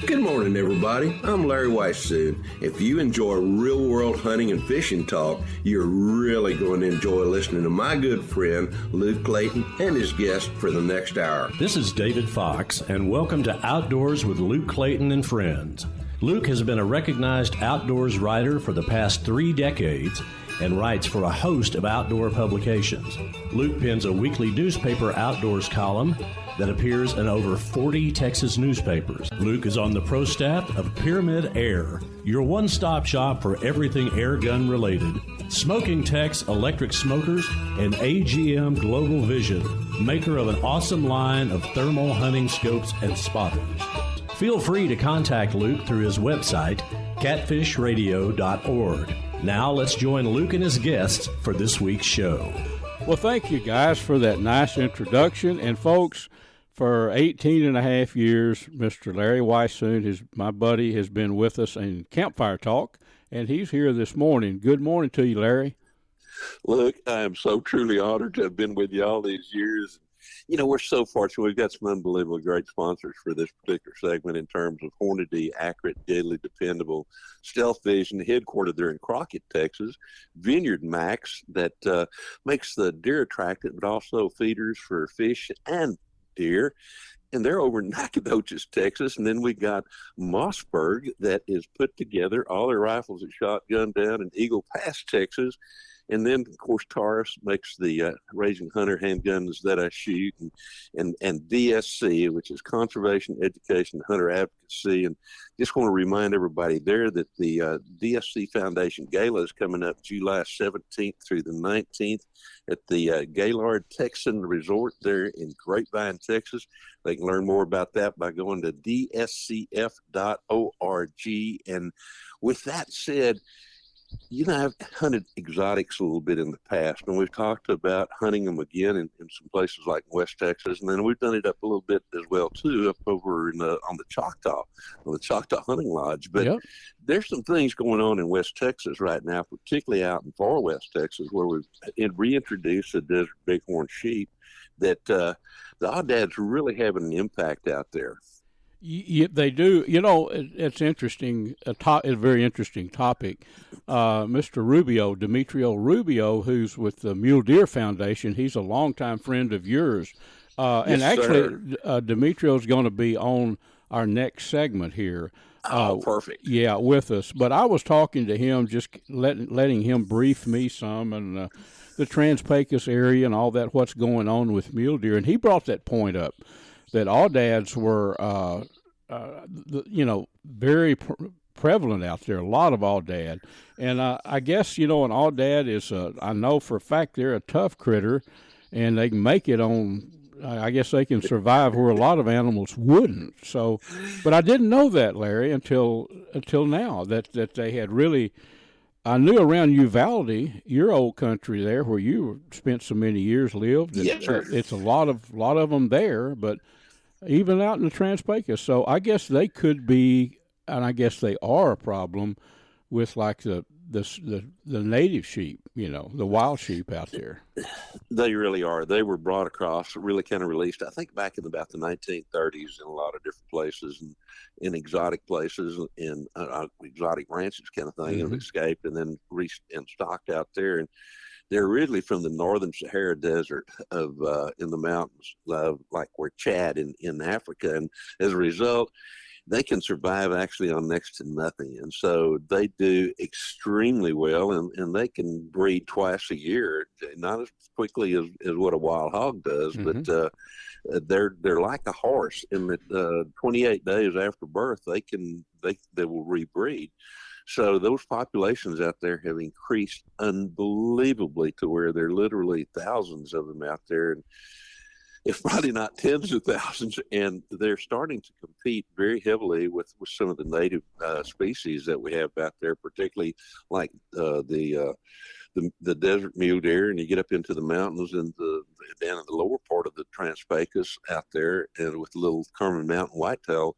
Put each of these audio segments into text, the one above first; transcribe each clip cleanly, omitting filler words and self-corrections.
Good morning, everybody. I'm Larry Weissoon. If you enjoy real-world hunting and fishing talk, you're really going to enjoy listening to my good friend, Luke Clayton, and his guest for the next hour. This is David Fox, and welcome to Outdoors with Luke Clayton and Friends. Luke has been a recognized outdoors writer for the past 3 decades and writes for a host of outdoor publications. Luke pens a weekly newspaper outdoors column that appears in over 40 Texas newspapers. Luke is on the pro staff of Pyramyd Air, your one-stop shop for everything air gun related. Smokin Tex electric smokers and AGM Global Vision, maker of an awesome line of thermal hunting scopes and spotters. Feel free to contact Luke through his website, catfishradio.org. Now let's join Luke and his guests for this week's show. Well, thank you guys for that nice introduction. And folks, for 18 and a half years, Mr. Larry Weissoon, my buddy, has been with us in Campfire Talk, and he's here this morning. Good morning to you, Larry. Look, I am so truly honored to have been with you all these years. You know, we're so fortunate. We've got some unbelievable great sponsors for this particular segment in terms of Hornady, accurate, deadly, dependable, Stealth Vision, headquartered there in Crockett, Texas, VINEYARDMAX that makes the deer attractive, but also feeders for fish and deer. And they're over in Nacogdoches, Texas. And then we got Mossberg that is put together all their rifles and shotgun down in Eagle Pass, Texas. And then, of course, Taurus makes the Raging Hunter handguns that I shoot, and DSC, which is Conservation, Education, Hunter Advocacy. And just want to remind everybody there that the DSC Foundation Gala is coming up July 17th through the 19th at the Gaylord Texan Resort there in Grapevine, Texas. They can learn more about that by going to dscf.org. And with that said, you know, I've hunted exotics a little bit in the past, and we've talked about hunting them again in some places like West Texas, and then we've done it up a little bit as well, too, up over on the Choctaw Hunting Lodge. But There's some things going on in West Texas right now, particularly out in far West Texas, where we've reintroduced the desert bighorn sheep that the Aoudads really having an impact out there. They do. You know, it's interesting. A very interesting topic. Mr. Rubio, Demetrio Rubio, who's with the Mule Deer Foundation, he's a longtime friend of yours. And actually, Demetrio's going to be on our next segment here. Perfect. Yeah, with us. But I was talking to him, just letting him brief me some, and the Trans-Pecos area and all that, what's going on with mule deer. And he brought that point up, that Audads were, very prevalent out there, a lot of Aoudad. And I guess, an Aoudad is, I know for a fact they're a tough critter, and they can make it on, I guess they can survive where a lot of animals wouldn't. So, but I didn't know that, Larry, until now, that they had really, I knew around Uvalde, your old country there, where you spent so many years lived. Yeah, sure. It's a lot of them there, but even out in the Trans-Pecos. So I guess they could be, and I guess they are a problem with like the native sheep, the wild sheep out there. They really are. They were brought across, really kind of released, I think, back in about the 1930s in a lot of different places and in exotic places and exotic ranches kind of thing, and escaped and then stocked out there. And they're originally from the northern Sahara Desert of in the mountains, like where Chad in Africa. And as a result, they can survive actually on next to nothing. And so they do extremely well, and they can breed twice a year, not as quickly as what a wild hog does, but they're like a horse in that 28 days after birth, they will rebreed. So those populations out there have increased unbelievably to where there are literally thousands of them out there. And if probably not tens of thousands, and they're starting to compete very heavily with some of the native species that we have out there, particularly like the desert mule deer, and you get up into the mountains and down in the lower part of the Trans-Pecos out there, and with the little Carmen Mountain whitetail,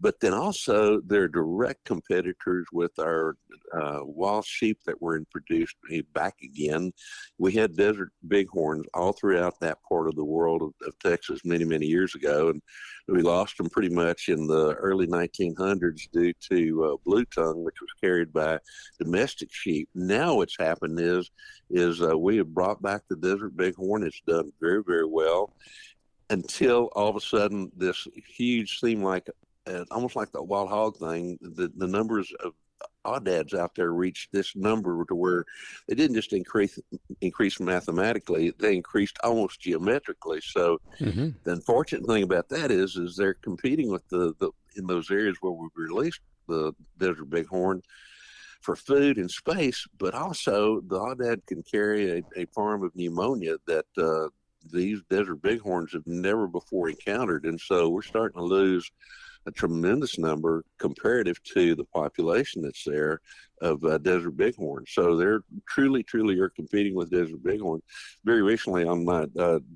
but then also they're direct competitors with our wild sheep that were introduced back again. We had desert bighorns all throughout that part of the world of Texas many, many years ago, and we lost them pretty much in the early 1900s due to blue tongue, which was carried by domestic sheep. Now what's happened is we have brought back the desert bighorn. It's done very, very well until all of a sudden this huge, seemed like almost like the wild hog thing, the numbers of Aoudads out there reached this number to where they didn't just increase mathematically, they increased almost geometrically. So the unfortunate thing about that is they're competing with the in those areas where we've released the desert bighorn for food and space, but also the Aoudad can carry a form of pneumonia that these desert bighorns have never before encountered. And so we're starting to lose a tremendous number comparative to the population that's there of desert bighorn. So they're truly are competing with desert bighorn. Very recently on my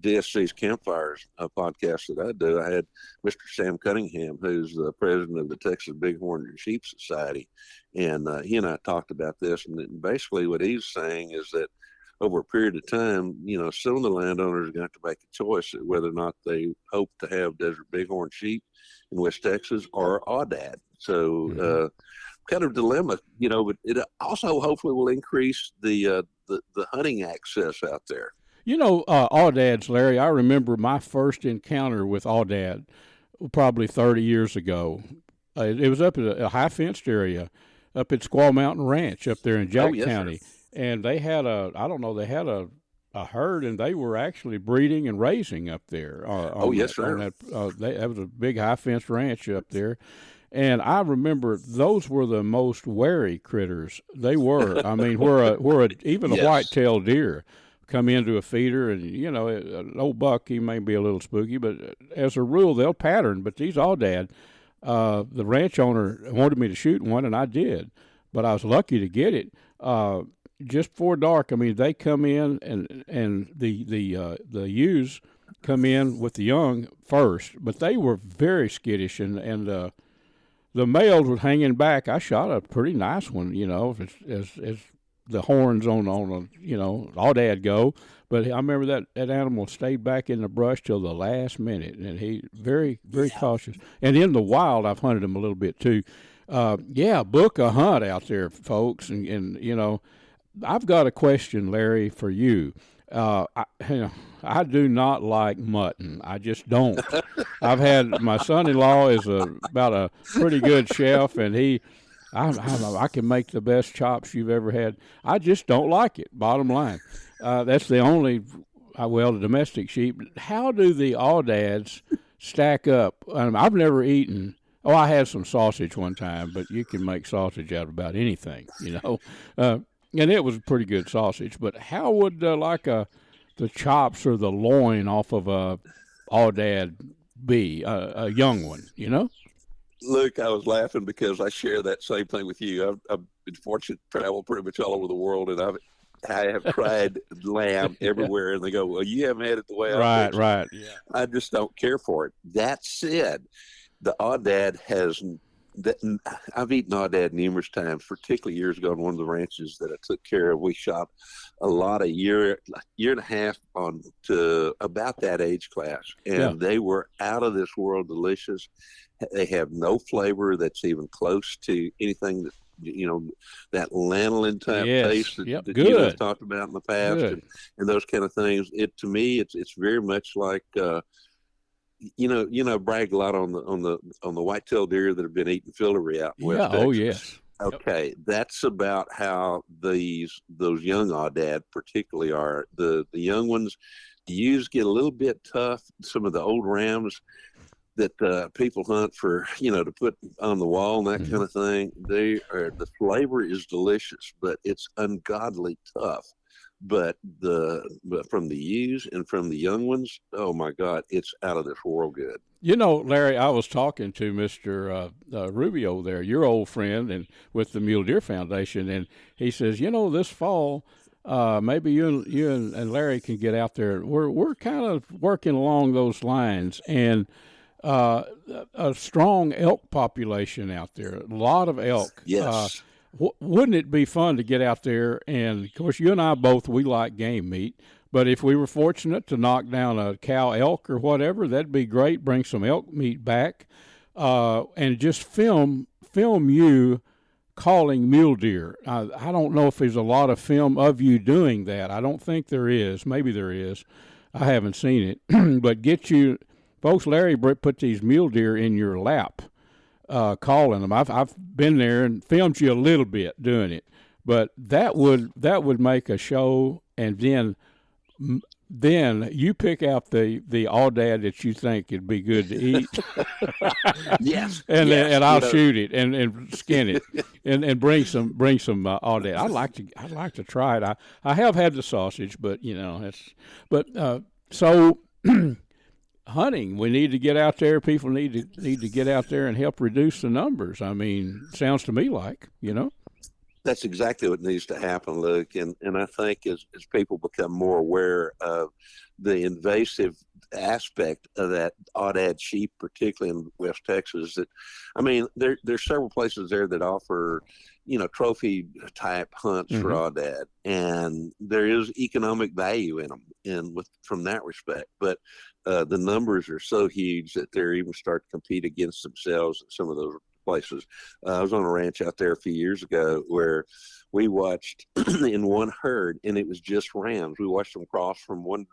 DSC's Campfires podcast that I do, I had Mr. Sam Cunningham, who's the president of the Texas Bighorn and Sheep Society. And he and I talked about this. And basically what he's saying is that over a period of time, some of the landowners are going to have to make a choice whether or not they hope to have desert bighorn sheep in West Texas or Aoudad. So kind of dilemma, but it also hopefully will increase the hunting access out there. Audads, Larry, I remember my first encounter with Aoudad probably 30 years ago. It was up at a high-fenced area up at Squaw Mountain Ranch up there in Jack County. Sir. And they had a herd, and they were actually breeding and raising up there. Yes, sir. That was a big high-fenced ranch up there. And I remember those were the most wary critters. They were. I mean, even a white-tailed deer come into a feeder, and, an old buck, he may be a little spooky, but as a rule, they'll pattern. But these Aoudad, the ranch owner wanted me to shoot one, and I did. But I was lucky to get it. Just before dark, I mean, they come in, and the ewes come in with the young first, but they were very skittish, and the males were hanging back. I shot a pretty nice one, as the horns on Aoudad go. But I remember that animal stayed back in the brush till the last minute, and he very, very cautious. And in the wild, I've hunted him a little bit too. Book a hunt out there, folks, and I've got a question, Larry, for you. I do not like mutton. I just don't. I've had my son-in-law is about a pretty good chef, and I can make the best chops you've ever had. I just don't like it. Bottom line, that's the only. The domestic sheep. How do the Aoudads stack up? I've never eaten. Oh, I had some sausage one time, but you can make sausage out of about anything, and it was pretty good sausage. But how would the chops or the loin off of a Aoudad be, a young one, Luke, I was laughing because I share that same thing with you. I've been fortunate to travel pretty much all over the world, and I have tried lamb everywhere, and they go, well, you haven't had it the way I did. Right, yeah. I just don't care for it. That said, the Aoudad I've eaten Aoudad numerous times, particularly years ago on one of the ranches that I took care of. We shot a lot a year and a half on to about that age class, and they were out of this world delicious. They have no flavor that's even close to anything that that lanolin type taste that you have talked about in the past, and those kind of things. To me, it's very much like. Brag a lot on the white-tailed deer that have been eating fillery out in West Texas. Oh yes. Okay, that's about how those young Aoudad particularly are. The young ones, the ewes get a little bit tough. Some of the old rams that people hunt for, to put on the wall and that kind of thing. The flavor is delicious, but it's ungodly tough. But from the ewes and from the young ones, oh my God, it's out of this world good. Larry, I was talking to Mr. Rubio there, your old friend, and with the Mule Deer Foundation, and he says, this fall, maybe you and Larry can get out there. We're kind of working along those lines, and a strong elk population out there. A lot of elk. Yes. Wouldn't it be fun to get out there? And of course, you and I both, we like game meat. But if we were fortunate to knock down a cow elk or whatever, that'd be great. Bring some elk meat back, and just film you calling mule deer. I don't know if there's a lot of film of you doing that. I don't think there is. Maybe there is. I haven't seen it. But get you, folks. Larry put these mule deer in your lap, calling them. I've been there and filmed you a little bit doing it. But that would make a show, and then you pick out the Aoudad that you think would be good to eat. Yes. and I'll shoot it and skin it and bring some Aoudad. I'd like to try it. I have had the sausage, but so hunting, we need to get out there. People need to get out there and help reduce the numbers. I mean, sounds to me like, That's exactly what needs to happen, Luke. And I think as people become more aware of the invasive aspect of that Aoudad sheep, particularly in West Texas, there's several places there that offer, trophy type hunts for Aoudad, and there is economic value in them, from that respect. But the numbers are so huge that they're even starting to compete against themselves in some of those places. I was on a ranch out there a few years ago where we watched in one herd, and it was just rams. We watched them cross from one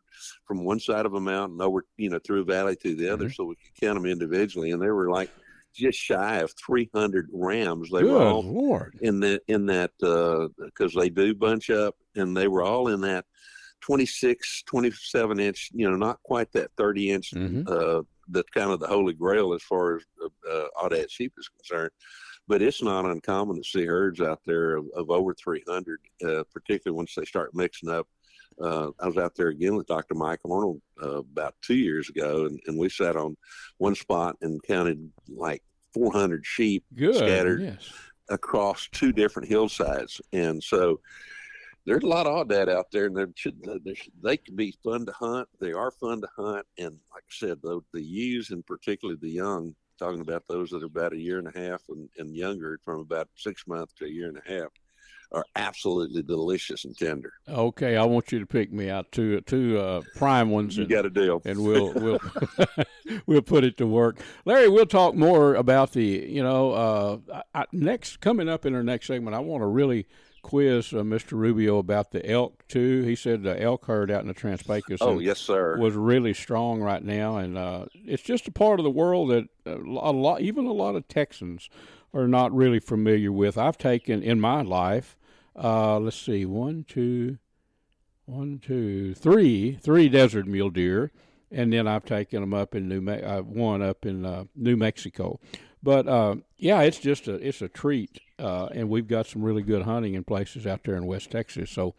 side of a mountain over, through a valley to the other, so we could count them individually, and they were like just shy of 300 rams. They were all Lord. in that because they do bunch up, and they were all in that 26, 27 inch, not quite that 30 inch. That's kind of the holy grail as far as Aoudad sheep is concerned. But it's not uncommon to see herds out there of over 300, particularly once they start mixing up. I was out there again with Dr. Mike Arnold about 2 years ago, and we sat on one spot and counted like 400 sheep scattered across two different hillsides. And so there's a lot of Aoudad out there, and they can be fun to hunt. They are fun to hunt, and like I said, the ewes, and particularly the young, talking about those that are about a year and a half and younger, from about 6 months to a year and a half, are absolutely delicious and tender. Okay, I want you to pick me out two prime ones. You got a deal, and we'll we'll put it to work. Larry, we'll talk more about the next coming up in our next segment. I want to really quiz Mr. Rubio about the elk too. He said the elk herd out in the Trans-Pecos yes, sir, was really strong right now, and it's just a part of the world that even a lot of Texans are not really familiar with. I've taken in my life, let's see, three desert mule deer, and then I've taken them up in one up in New Mexico. But it's just a treat, and we've got some really good hunting in places out there in West Texas. So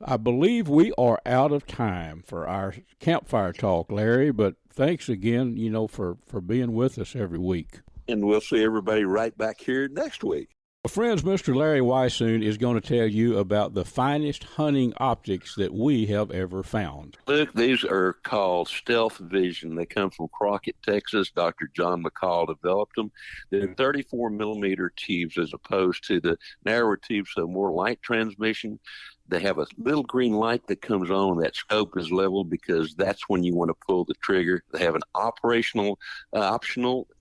I believe we are out of time for our campfire talk, Larry. But thanks again, for being with us every week. And we'll see everybody right back here next week. Well, friends, Mr. Larry Weishuhn is going to tell you about the finest hunting optics that we have ever found. Look, these are called Stealth Vision. They come from Crockett, Texas. Dr. John McCall developed them. They're 34 millimeter tubes as opposed to the narrower tubes, so more light transmission. They have a little green light that comes on. That scope is leveled because that's when you want to pull the trigger. They have an optional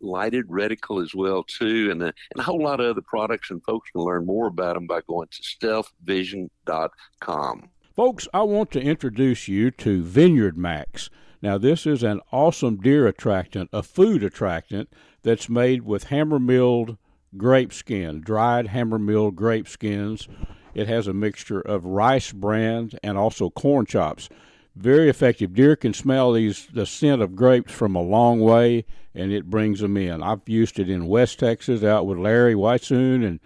lighted reticle as well too, and a whole lot of other products. And folks can learn more about them by going to stealthvision.com. Folks, I want to introduce you to VINEYARDMAX. Now, this is an awesome deer attractant, a food attractant that's made with hammer-milled grape skin, dried hammer-milled grape skins. It has a mixture of rice bran and also corn chops. Very effective. Deer can smell the scent of grapes from a long way, and it brings them in. I've used it in West Texas out with Larry Weishuhn, and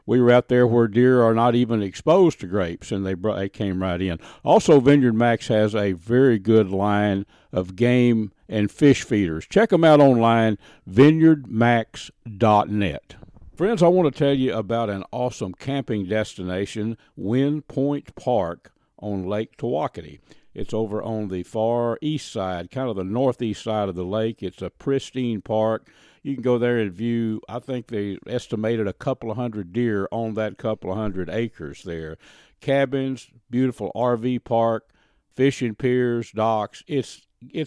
we were out there where deer are not even exposed to grapes, and they came right in. Also, VINEYARDMAX has a very good line of game and fish feeders. Check them out online, vineyardmax.net. Friends, I want to tell you about an awesome camping destination, Wind Point Park on Lake Tawakoni. It's over on the far east side, kind of the northeast side of the lake. It's a pristine park. You can go there and view, I think they estimated a couple of hundred deer on that couple of hundred acres there. Cabins, beautiful RV park, fishing piers, docks. It's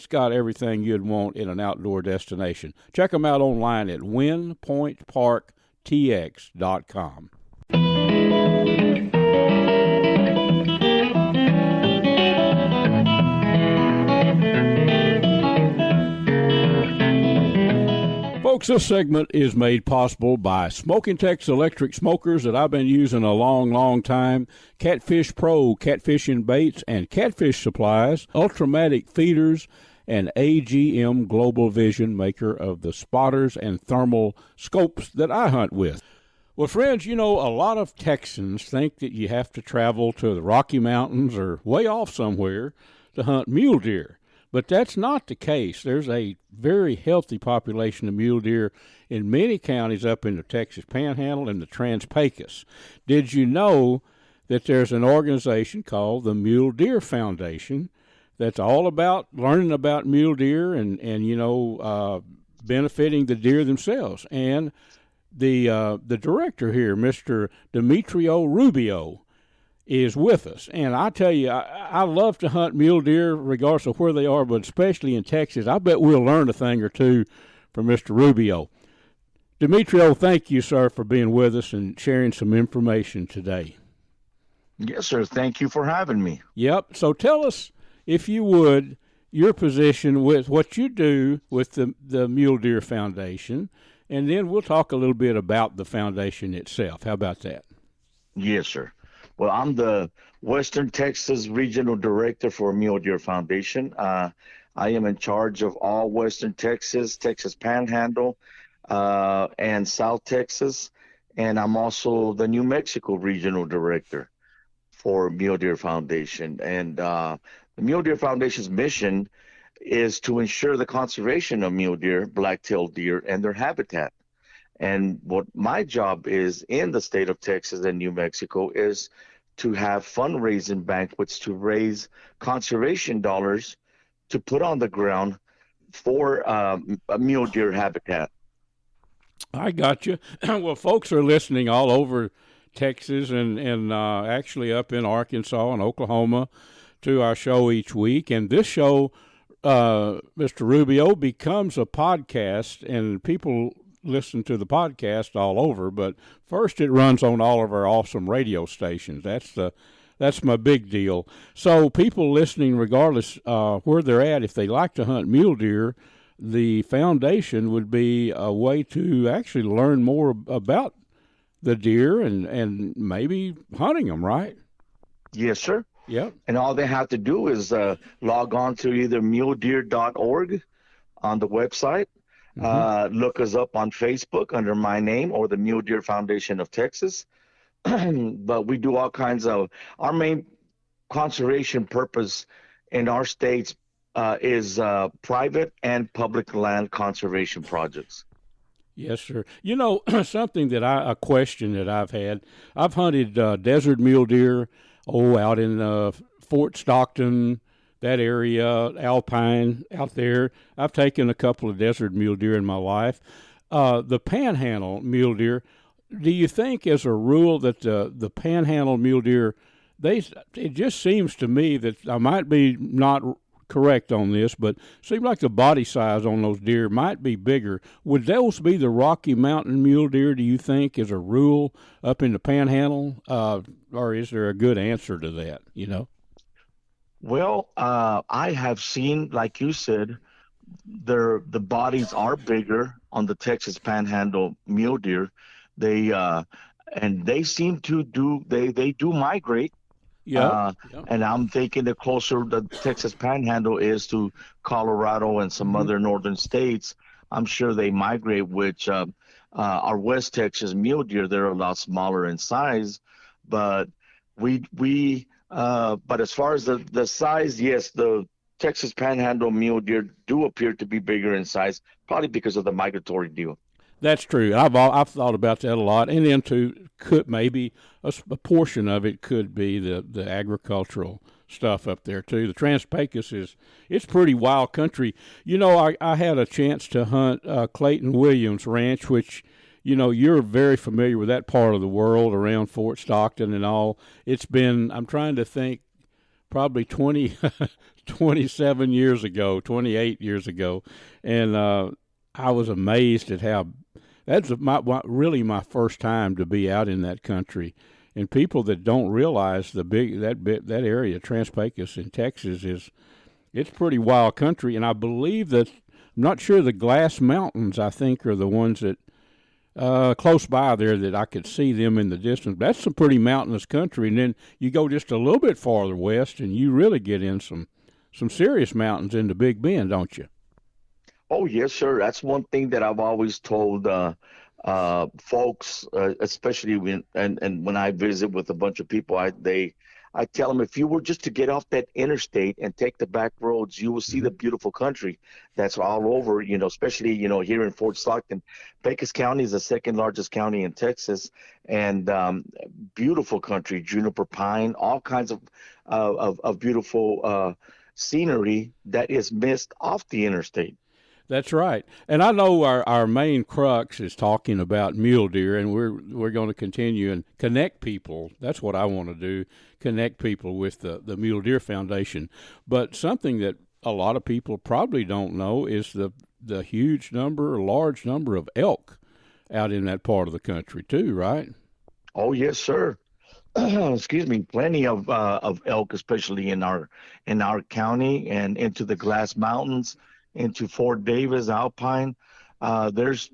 got everything you'd want in an outdoor destination. Check them out online at windpointparktx.com. Folks, this segment is made possible by Smokin Tex electric smokers that I've been using a long, long time, CatfishPro, catfishing baits and catfish supplies, Ultrimatic Feeders, and AGM Global Vision, maker of the spotters and thermal scopes that I hunt with. Well, friends, you know, a lot of Texans think that you have to travel to the Rocky Mountains or way off somewhere to hunt mule deer. But that's not the case. There's a very healthy population of mule deer in many counties up in the Texas Panhandle and the Trans-Pecos. Did you know that there's an organization called the Mule Deer Foundation that's all about learning about mule deer and benefiting the deer themselves? And the director here, Mr. Demetrio Rubio, is with us. And I tell you, I love to hunt mule deer regardless of where they are, but especially in Texas. I bet we'll learn a thing or two from Mr. Rubio. Demetrio, thank you, sir, for being with us and sharing some information today. Yes, sir. Thank you for having me. Yep. So tell us, if you would, your position with what you do with the Mule Deer Foundation, and then we'll talk a little bit about the foundation itself. How about that? Yes, sir. Well, I'm the Western Texas Regional Director for Mule Deer Foundation. I am in charge of all Western Texas, Texas Panhandle, and South Texas. And I'm also the New Mexico Regional Director for Mule Deer Foundation. And the Mule Deer Foundation's mission is to ensure the conservation of mule deer, black-tailed deer, and their habitat. And what my job is in the state of Texas and New Mexico is to have fundraising banquets to raise conservation dollars to put on the ground for a mule deer habitat. I got you. Well, folks are listening all over Texas and actually up in Arkansas and Oklahoma to our show each week. And this show, Mr. Rubio, becomes a podcast, and people listen to the podcast all over, but first it runs on all of our awesome radio stations. That's my big deal. So people listening, regardless where they're at, if they like to hunt mule deer, the foundation would be a way to actually learn more about the deer and maybe hunting them, right? Yes, sir. Yep. And all they have to do is log on to either muledeer.org on the website. Look us up on Facebook under my name or the Mule Deer Foundation of Texas. But we do all kinds of, our main conservation purpose in our states is private and public land conservation projects. Yes, sir. You know, something that a question that I've had, I've hunted desert mule deer, out in Fort Stockton, that area, Alpine, out there. I've taken a couple of desert mule deer in my life. The panhandle mule deer, do you think as a rule that the panhandle mule deer, it just seems to me that I might be not correct on this, but it seems like the body size on those deer might be bigger. Would those be the Rocky Mountain mule deer, do you think, as a rule, up in the panhandle? Or is there a good answer to that, you know? Well, I have seen, like you said, the bodies are bigger on the Texas Panhandle mule deer. They seem to do migrate. Yeah. And I'm thinking the closer the Texas Panhandle is to Colorado and some other northern states, I'm sure they migrate. Which our West Texas mule deer, they're a lot smaller in size, but but as far as the size, yes, the Texas Panhandle mule deer do appear to be bigger in size, probably because of the migratory deal. That's true. I've thought about that a lot, and then maybe a portion of it could be the agricultural stuff up there too. The Trans-Pecos it's pretty wild country. You know, I had a chance to hunt Clayton Williams Ranch, which, you know, you're very familiar with that part of the world around Fort Stockton and all. It's been, I'm trying to think, probably 27 years ago, 28 years ago, and I was amazed at how that's really my first time to be out in that country. And people that don't realize that area, Trans-Pecos in Texas, it's pretty wild country. And I believe that, I'm not sure, the Glass Mountains, I think, are the ones that close by there that I could see them in the distance. That's some pretty mountainous country. And then you go just a little bit farther west, and you really get in some serious mountains in the Big Bend, don't you? Oh, yes, sir. That's one thing that I've always told folks, especially when I visit with a bunch of people. I tell them, if you were just to get off that interstate and take the back roads, you will see the beautiful country that's all over, you know, especially, you know, here in Fort Stockton. Pecos County is the second largest county in Texas, and beautiful country, juniper pine, all kinds of beautiful scenery that is missed off the interstate. That's right. And I know our main crux is talking about mule deer, and we're going to continue and connect people. That's what I want to do, connect people with the Mule Deer Foundation. But something that a lot of people probably don't know is the large number of elk out in that part of the country too, right? Oh, yes, sir. Excuse me, plenty of elk, especially in our county and into the Glass Mountains, into Fort Davis, Alpine.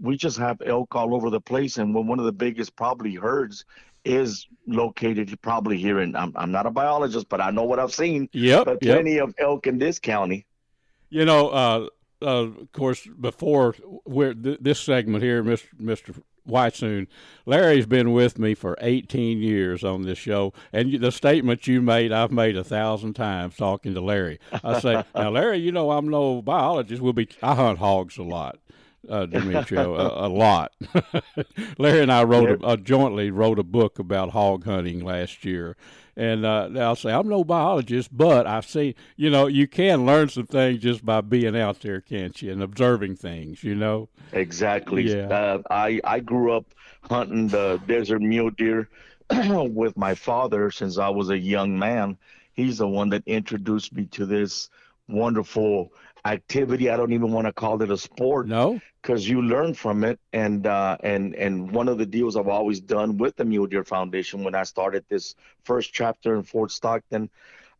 We just have elk all over the place, and one of the biggest probably herds is located probably here in. I'm not a biologist, but I know what I've seen. But plenty of elk in this county. You know, of course, before this segment here, Mr. Whitesoon, Larry's been with me for 18 years on this show, and the statement you made, I've made 1,000 times talking to Larry. I say, now, Larry, you know I'm no biologist. I hunt hogs a lot, Demetrio, a lot. Larry and I jointly wrote a book about hog hunting last year. And I'll say, I'm no biologist, but I've seen, you know, you can learn some things just by being out there, can't you, and observing things, you know? Exactly. Yeah. I grew up hunting the desert mule deer with my father since I was a young man. He's the one that introduced me to this wonderful activity. I don't even want to call it a sport. No, because you learn from it. And one of the deals I've always done with the Mule Deer Foundation when I started this first chapter in Fort Stockton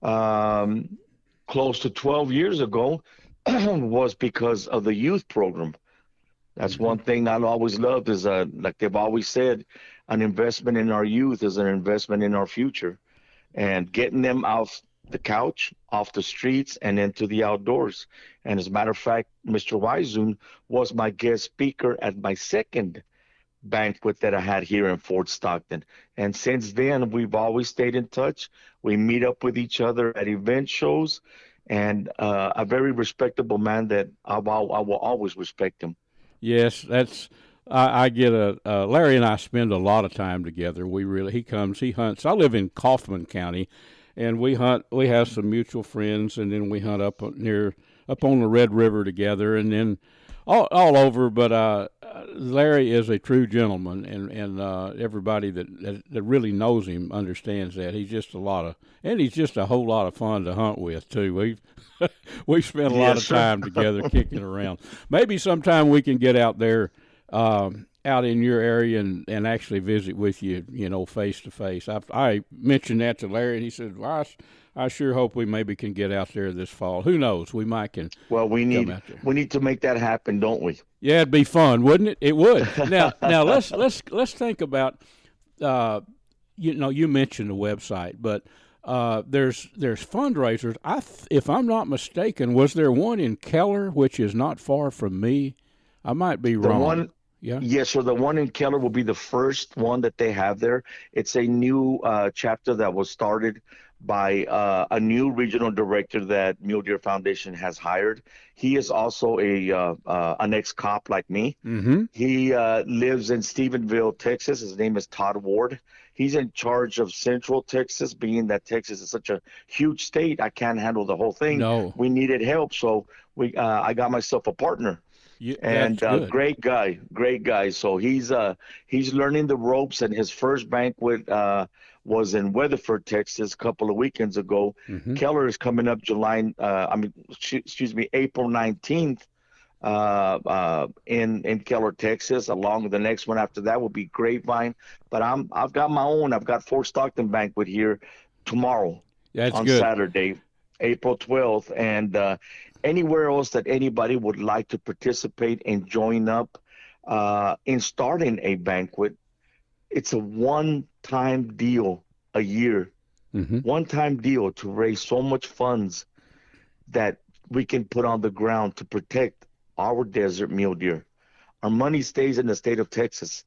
close to 12 years ago was because of the youth program. That's one thing I always loved is, like they've always said, an investment in our youth is an investment in our future. And getting them off the couch, off the streets, and into the outdoors. And as a matter of fact, Mr. Whitesoon was my guest speaker at my second banquet that I had here in Fort Stockton. And since then, we've always stayed in touch. We meet up with each other at event shows, and a very respectable man that I will always respect him. Yes, I get Larry and I spend a lot of time together. He hunts. I live in Kaufman County, and we have some mutual friends, and then we hunt up on the Red River together, and then all over. But Larry is a true gentleman, and everybody that really knows him understands that. He's just a whole lot of fun to hunt with too. We've spent a lot of time together kicking around. Maybe sometime we can get out there, out in your area and actually visit with you, you know, face to face. I mentioned that to Larry, and he said, well, I sure hope we maybe can get out there this fall. Who knows? We might can. Well, we need to make that happen, don't we? Yeah, it'd be fun, wouldn't it? It would. Now let's think about. You know, you mentioned the website, but there's fundraisers. If I'm not mistaken, was there one in Keller, which is not far from me? I might be wrong. Yeah. Yes, so the one in Keller will be the first one that they have there. It's a new chapter that was started by a new regional director that Mule Deer Foundation has hired. He is also an ex-cop like me. Mm-hmm. He lives in Stephenville, Texas. His name is Todd Ward. He's in charge of Central Texas, being that Texas is such a huge state. I can't handle the whole thing. No. We needed help, so I got myself a partner. Yeah, And good. great guy. So he's learning the ropes, and his first banquet was in Weatherford, Texas, a couple of weekends ago. Mm-hmm. Keller is coming up April 19th in Keller, Texas. Along with the next one after that will be Grapevine. But I've got my own. I've got Fort Stockton banquet here tomorrow. That's on good. Saturday, April 12th, and anywhere else that anybody would like to participate and join up in starting a banquet. It's a one-time deal a year, Mm-hmm. one-time deal to raise so much funds that we can put on the ground to protect our desert mule deer. Our money stays in the state of Texas,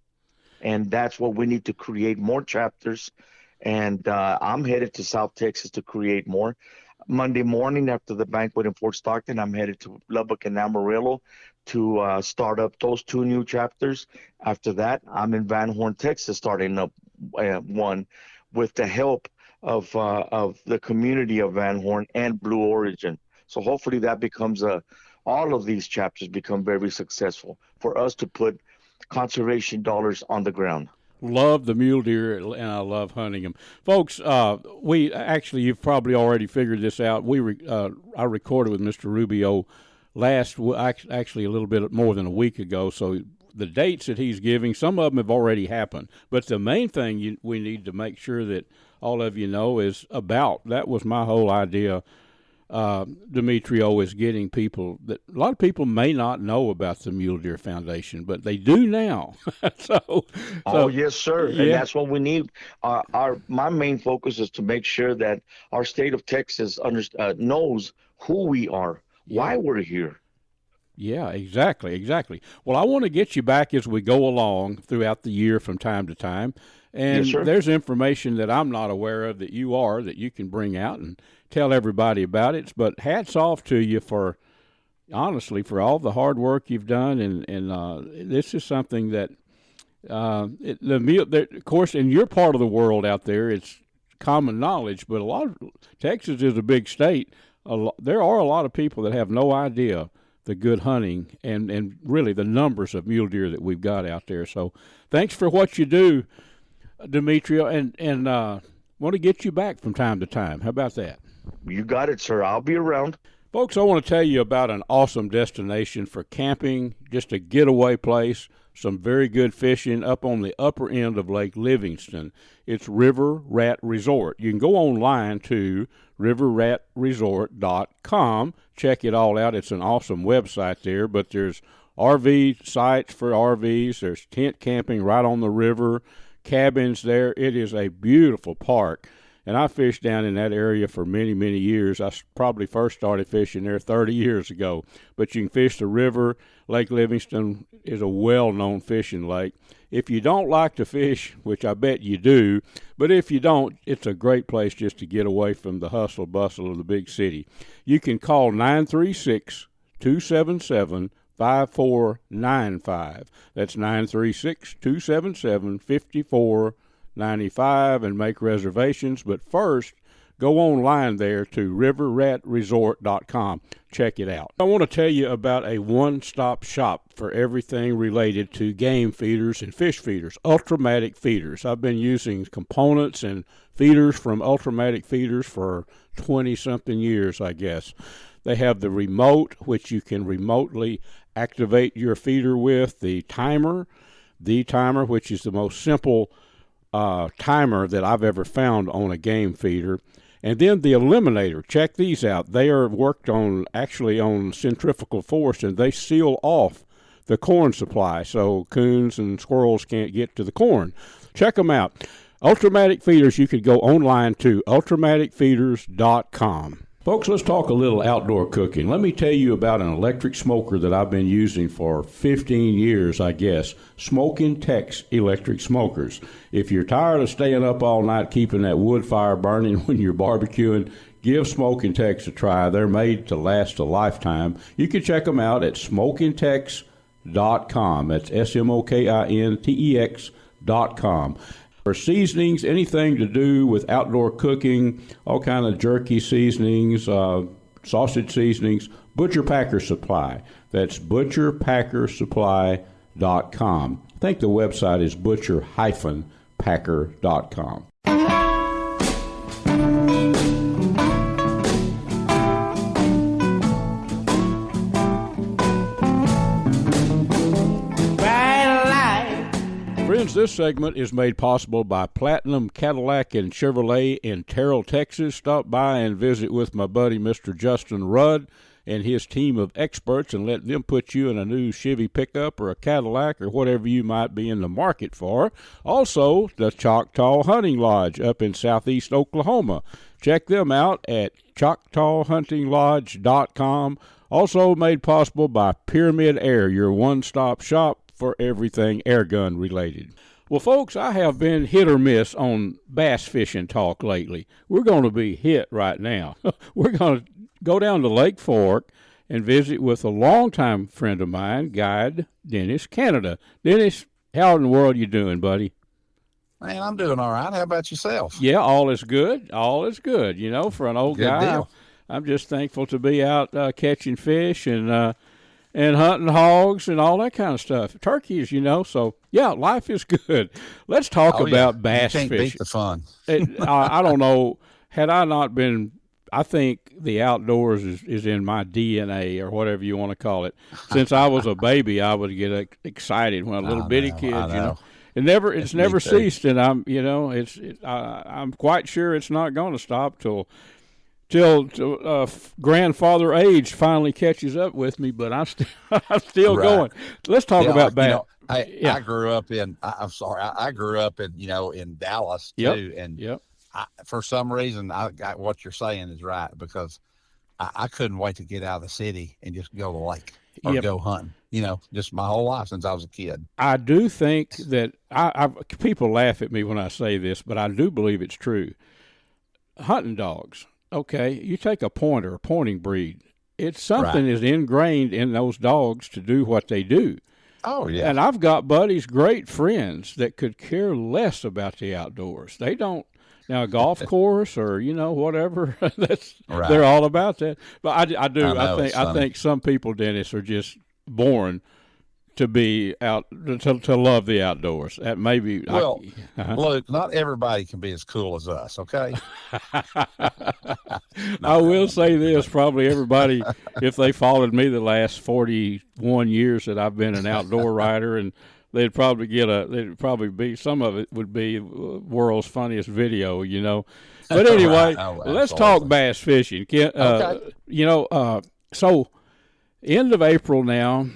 and that's what we need to create more chapters. And I'm headed to South Texas to create more. Monday morning after the banquet in Fort Stockton, I'm headed to Lubbock and Amarillo to start up those 2 new chapters. After that, I'm in Van Horn, Texas, starting up one with the help of the community of Van Horn and Blue Origin. So hopefully that becomes all of these chapters become very successful for us to put conservation dollars on the ground. Love the mule deer, and I love hunting them, folks. We actually, you've probably already figured this out. I recorded with Mr. Rubio actually a little bit more than a week ago. So the dates that he's giving, some of them have already happened. But the main thing we need to make sure that all of you know is about. That was my whole idea. Demetrio is getting people that a lot of people may not know about the Mule Deer Foundation, but they do now. so yes, sir. Yeah. And that's what we need. My main focus is to make sure that our state of Texas knows who we are, why we're here. Yeah, exactly. Well, I want to get you back as we go along throughout the year from time to time. And yes, there's information that I'm not aware of that you can bring out and tell everybody about it. But hats off to you honestly, for all the hard work you've done. And this is something that, of course, in your part of the world out there, it's common knowledge, but Texas is a big state. There are a lot of people that have no idea the good hunting and really the numbers of mule deer that we've got out there. So thanks for what you do, Demetrio, and want to get you back from time to time. How about that? You got it, sir. I'll be around. Folks, I want to tell you about an awesome destination for camping, just a getaway place, some very good fishing up on the upper end of Lake Livingston. It's River Rat Resort. You can go online to riverratresort.com. Check it all out. It's an awesome website there, but there's RV sites for RVs. There's tent camping right on the river, cabins there. It is a beautiful park. And I fished down in that area for many, many years. I probably first started fishing there 30 years ago. But you can fish the river. Lake Livingston is a well-known fishing lake. If you don't like to fish, which I bet you do, but if you don't, it's a great place just to get away from the hustle bustle of the big city. You can call 936-277-5495. That's 936-277-5495 and make reservations. But first, go online there to riverratresort.com. Check it out. I want to tell you about a one-stop shop for everything related to game feeders and fish feeders, Ultrimatic Feeders. I've been using components and feeders from Ultrimatic Feeders for 20-something years, I guess. They have the remote, which you can remotely activate your feeder with, the timer, which is the most simple timer that I've ever found on a game feeder. And then the eliminator. Check these out. They are worked on centrifugal force, and they seal off the corn supply so coons and squirrels can't get to the corn. Check them out. Ultrimatic Feeders, you could go online to ultrimaticfeeders.com. Folks, let's talk a little outdoor cooking. Let me tell you about an electric smoker that I've been using for 15 years, I guess. Smokin Tex electric smokers. If you're tired of staying up all night keeping that wood fire burning when you're barbecuing, give Smokin Tex a try. They're made to last a lifetime. You can check them out at SmokinTex.com. That's SMOKINTEX.com. For seasonings, anything to do with outdoor cooking, all kind of jerky seasonings, sausage seasonings, Butcher Packer Supply. That's butcherpackersupply.com. I think the website is butcher-packer.com. Friends, this segment is made possible by Platinum Cadillac and Chevrolet in Terrell, Texas. Stop by and visit with my buddy, Mr. Justin Rudd, and his team of experts, and let them put you in a new Chevy pickup or a Cadillac or whatever you might be in the market for. Also, the Choctaw Hunting Lodge up in southeast Oklahoma. Check them out at ChoctawHuntingLodge.com. Also made possible by Pyramyd Air, your one-stop shop for everything airgun related. Well, folks, I have been hit or miss on bass fishing talk lately. We're going to be hit right now. We're going to go down to Lake Fork and visit with a longtime friend of mine, guide Dennis Canada. Dennis, how in the world you doing, buddy? Man, I'm doing all right. How about yourself? Yeah, all is good. All is good. You know, for an old Good guy, deal. I'm just thankful to be out catching fish and hunting hogs and all that kind of stuff. Turkeys, you know. So, yeah, life is good. Let's talk about bass you can't fishing. beat the fun. I don't know. Had I not been, I think the outdoors is in my DNA or whatever you want to call it. Since I was a baby, I would get excited when a little bitty kid, you know. It's never ceased, and I'm quite sure it's not going to stop till grandfather age finally catches up with me. But I'm still Right. going. Let's talk about bass. You know, I grew up in. I grew up in in Dallas too, and for some reason, I got what you're saying is right, because I couldn't wait to get out of the city and just go to the lake or go hunting. You know, just my whole life since I was a kid. I do think that people laugh at me when I say this, but I do believe it's true. Hunting dogs. Okay, you take a pointer, a pointing breed. It's something is ingrained in those dogs to do what they do. Oh, yeah. And I've got buddies, great friends, that could care less about the outdoors. They don't. Now, a golf course or, whatever, they're all about that. But I think some people, Dennis, are just born to be out, to love the outdoors. That maybe. Well, look, not everybody can be as cool as us, okay? I will say this, probably everybody, if they followed me the last 41 years that I've been an outdoor rider, and they'd probably be, some of it would be world's funniest video, But anyway, let's talk bass fishing. Okay. So end of April now,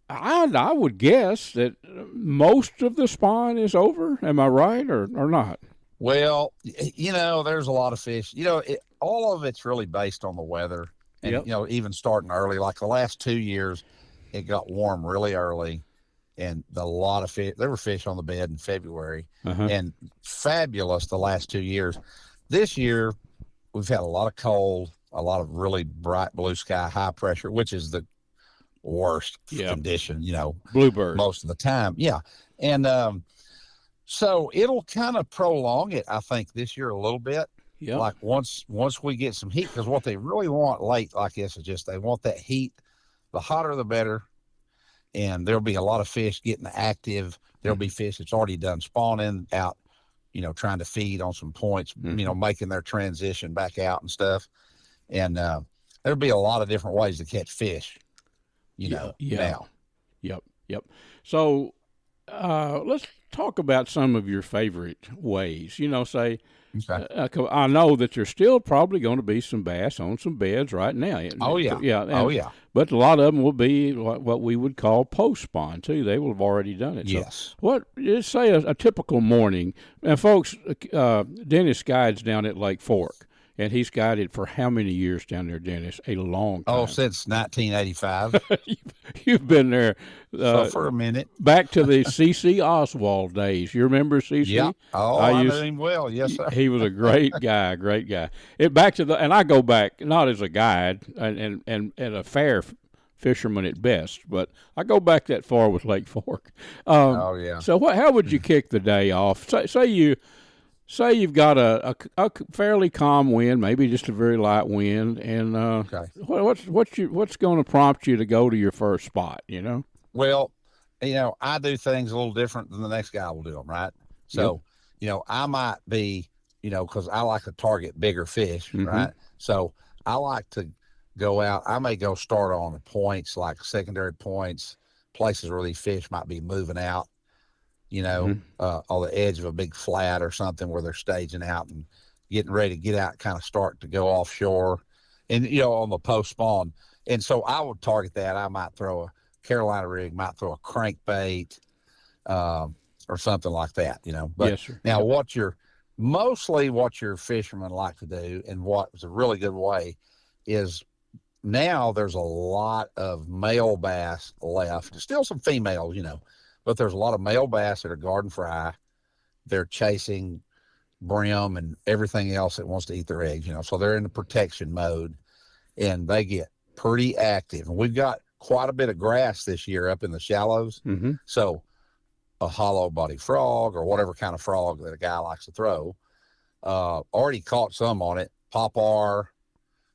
I would guess that most of the spawn is over. Am I right or not? Well, there's a lot of fish. All of it's really based on the weather. And, even starting early, like the last 2 years, it got warm really early. And a lot of fish, there were fish on the bed in February. And fabulous the last 2 years. This year, we've had a lot of cold, a lot of really bright blue sky, high pressure, which is the worst condition, Bluebird most of the time. Yeah. And so it'll kind of prolong it, I think, this year a little bit. Yeah. Like once we get some heat, because what they really want late like this is just they want that heat. The hotter the better. And there'll be a lot of fish getting active. There'll be fish that's already done spawning out, trying to feed on some points, making their transition back out and stuff. And there'll be a lot of different ways to catch fish. Now. Yep. So let's talk about some of your favorite ways. I know that there's still probably going to be some bass on some beds right now. Oh, yeah. But a lot of them will be what we would call post-spawn, too. They will have already done it. Yes. So let's say a typical morning. And, folks, Dennis guides down at Lake Fork. and he's guided for how many years down there, Dennis? A long time. Oh, since 1985. You've been there. So for a minute. Back to the C.C. Oswald days. You remember C.C.? Yeah. Oh, I knew him well. Yes, sir. He was a great guy, great guy. And I go back, not as a guide and a fair fisherman at best, but I go back that far with Lake Fork. Oh, yeah. So how would you kick the day off? Say you've got a fairly calm wind, maybe just a very light wind, and okay. What's going to prompt you to go to your first spot? Well, I do things a little different than the next guy will do them, right? So, I might be, because I like to target bigger fish, right? So I like to go out. I may go start on the points, like secondary points, places where these fish might be moving out, on the edge of a big flat or something where they're staging out and getting ready to get out, kind of start to go offshore and, on the post spawn. And so I would target that. I might throw a Carolina rig, might throw a crankbait, or something like that, But yes, sir. Now what your fishermen like to do, and what is a really good way, is now there's a lot of male bass left. Still some females, but there's a lot of male bass that are garden fry. They're chasing brim and everything else that wants to eat their eggs, so they're in the protection mode, and they get pretty active. And we've got quite a bit of grass this year up in the shallows. So a hollow body frog or whatever kind of frog that a guy likes to throw, already caught some on it, popar,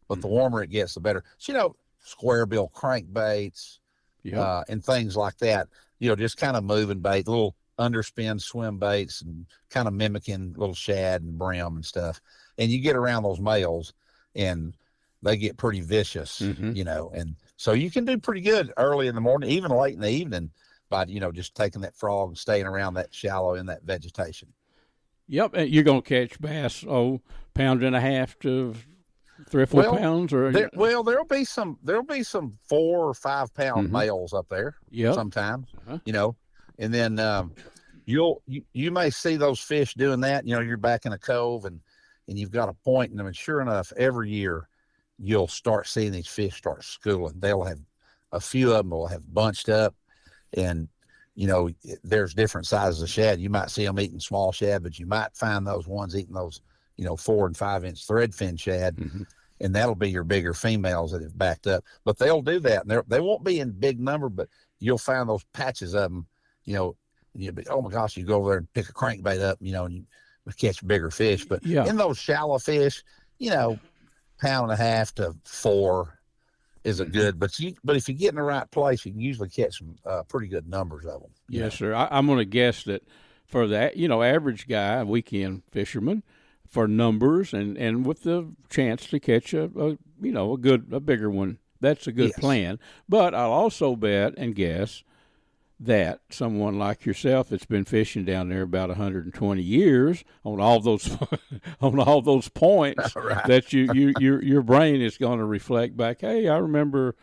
but the warmer it gets, the better. So, square bill crankbaits, and things like that, just kind of moving bait, little underspin swim baits and kind of mimicking little shad and brim and stuff. And you get around those males and they get pretty vicious, and so you can do pretty good early in the morning, even late in the evening, by, just taking that frog and staying around that shallow in that vegetation. Yep. And you're going to catch bass, pound and a half to 3 or 4 pounds, or there'll be some 4 or 5 pound males up there. Sometimes, and then you may see those fish doing that. You're back in a cove and you've got a point in them, and sure enough, every year you'll start seeing these fish start schooling. They'll have a few of them will have bunched up, and there's different sizes of shad. You might see them eating small shad, but you might find those ones eating those 4 and 5 inch threadfin shad, and that'll be your bigger females that have backed up. But they'll do that, and they won't be in big number, but you'll find those patches of them, and you'll be, oh my gosh, you go over there and pick a crankbait up, and you catch bigger fish. But in those shallow fish, pound and a half to 4 is a good, but if you get in the right place, you can usually catch some pretty good numbers of them. Yes, sir. I'm going to guess that for that, average guy, weekend fisherman, for numbers and with the chance to catch a bigger one, that's a good plan. But I'll also bet and guess that someone like yourself that's been fishing down there about 120 years on all those points, right, that your brain is going to reflect back, hey, I remember,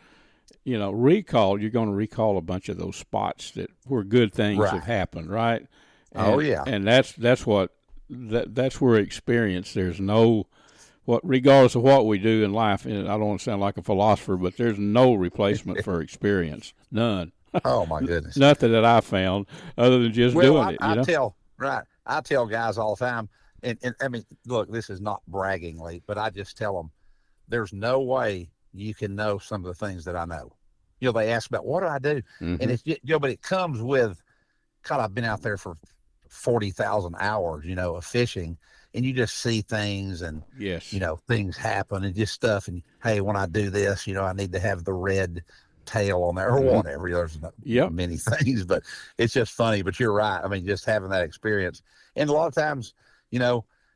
you're going to recall a bunch of those spots that where good things have happened, right? And that's where experience, there's no, regardless of what we do in life, and I don't want to sound like a philosopher, but there's no replacement for experience. None. Oh my goodness. Nothing that I found other than just doing it. I tell guys all the time, and I mean, look, this is not braggingly, but I just tell them there's no way you can know some of the things that I know. They ask about what do I do, and it's but it comes with, God, I've been out there for 40,000 hours, of fishing, and you just see things, and things happen and just stuff, and hey, when I do this, I need to have the red tail on there or whatever. There's many things, but it's just funny. But you're right. I mean, just having that experience, and a lot of times,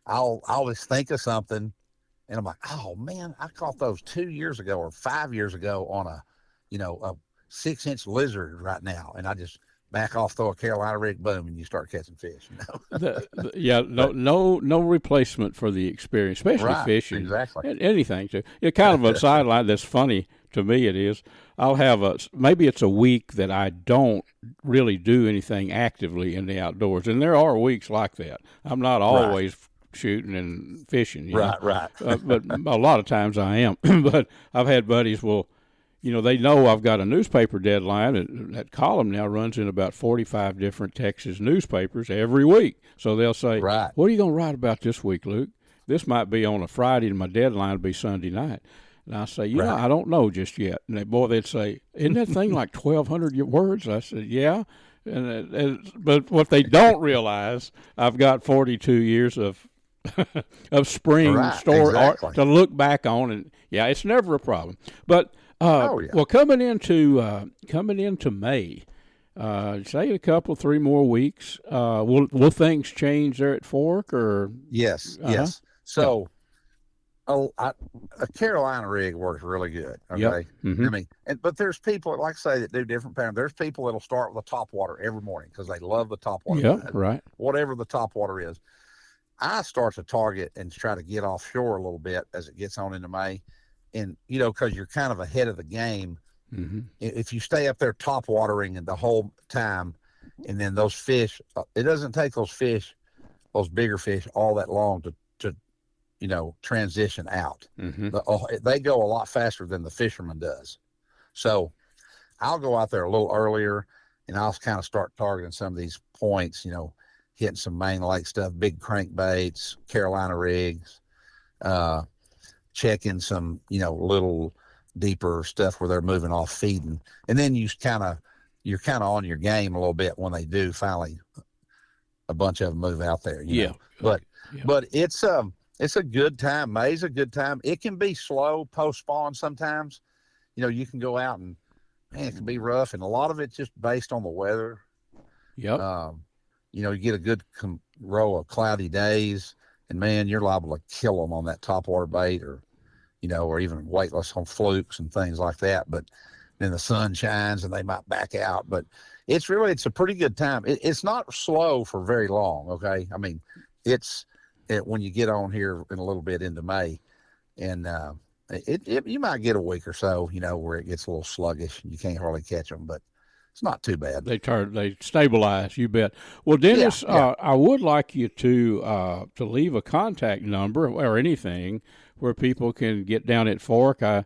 I'll just think of something, and I'm like, oh man, I caught those 2 years ago or 5 years ago on a 6-inch lizard right now, and I just back off, throw a Carolina rig, boom, and you start catching fish. No replacement for the experience, especially fishing. Exactly. Anything too. It's kind of a sideline that's funny to me. It is. I'll have maybe it's a week that I don't really do anything actively in the outdoors, and there are weeks like that. I'm not always shooting and fishing. Right. But a lot of times I am. But I've had buddies, they know I've got a newspaper deadline, and that column now runs in about 45 different Texas newspapers every week. So they'll say, right. What are you going to write about this week, Luke? This might be on a Friday, and my deadline will be Sunday night. And I say, I don't know just yet. And they'd say, isn't that thing like 1,200 words? I said, yeah. But what they don't realize, I've got 42 years of spring story to look back on, and it's never a problem. But well, coming into May, say a 3 more weeks, will things change there at Fork or? Yes. So, a Carolina rig works really good. Okay. Yep. Mm-hmm. I mean, but there's people, like I say, that do different patterns. There's people that'll start with a top water every morning because they love the top water. Yeah, right. Whatever the top water is. I start to target and try to get offshore a little bit as it gets on into May. And, because you're kind of ahead of the game. Mm-hmm. If you stay up there top watering the whole time, and then those fish, it doesn't take those bigger fish, all that long to transition out. Mm-hmm. They go a lot faster than the fisherman does. So I'll go out there a little earlier, and I'll kind of start targeting some of these points, hitting some main lake stuff, big crankbaits, Carolina rigs, checking some, little deeper stuff where they're moving off feeding. And then you're kind of on your game a little bit when they do finally, a bunch of them move out there. You know? But it's a good time. May's a good time. It can be slow post-spawn sometimes. You can go out and, man, it can be rough. And a lot of it's just based on the weather. Yep. You get a good row of cloudy days, and, man, you're liable to kill them on that topwater bait or even weightless on flukes and things like that. But then the sun shines and they might back out. But it's a pretty good time. It's not slow for very long, okay? I mean, when you get on here in a little bit into May, and you might get a week or so, where it gets a little sluggish and you can't hardly catch them, but it's not too bad. They stabilize, you bet. Well, Dennis, I would like you to leave a contact number or anything where people can get down at Fork and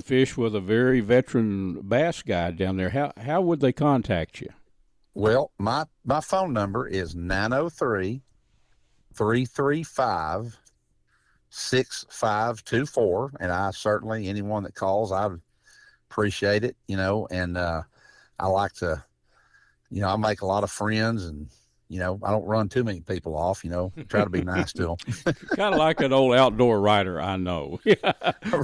fish with a very veteran bass guide down there. How would they contact you? Well, my phone number is 903-335-6524, and I certainly, anyone that calls, I would appreciate it, and I like to, I make a lot of friends, and I don't run too many people off, try to be nice to them. Kind of like an old outdoor writer, I know.